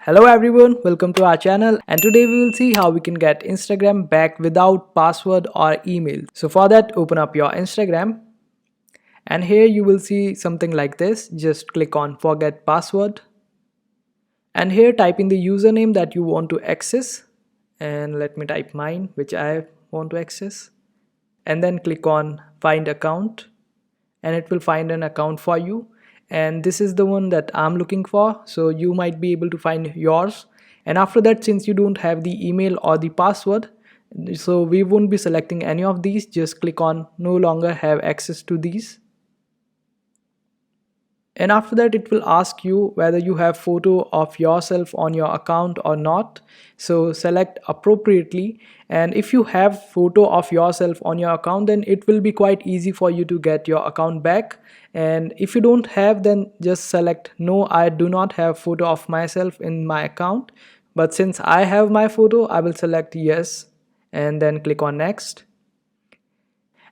Hello everyone, welcome to our channel, and today we will see how we can get Instagram back without password or email. So for that, open up your Instagram and here you will see something like this. Just click on forget password and here type in the username that you want to access, and let me type mine which I want to access, and then click on find account and it will find an account for you, and this is the one that I'm looking for, so you might be able to find yours. And after that, since you don't have the email or the password, so we won't be selecting any of these. Just click on no longer have access to these, and after that it will ask you whether you have photo of yourself on your account or not, so select appropriately. And if you have photo of yourself on your account, then it will be quite easy for you to get your account back. And if you don't have, then just select no, I do not have photo of myself in my account, but since I have my photo, I will select yes and then click on next.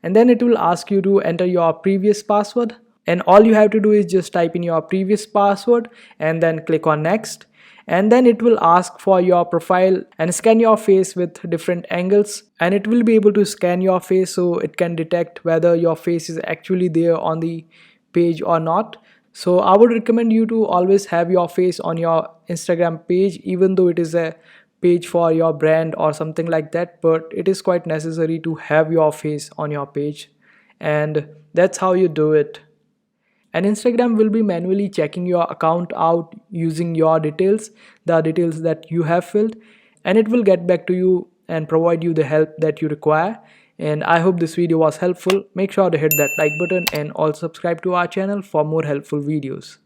And then it will ask you to enter your previous password, and all you have to do is just type in your previous password and then click on next. And then it will ask for your profile and scan your face with different angles, and it will be able to scan your face so it can detect whether your face is actually there on the page or not. So I would recommend you to always have your face on your Instagram page, even though it is a page for your brand or something like that, but it is quite necessary to have your face on your page. And that's how you do it. And Instagram will be manually checking your account out using your details, the details that you have filled, and it will get back to you and provide you the help that you require. And I hope this video was helpful. Make sure to hit that like button and also subscribe to our channel for more helpful videos.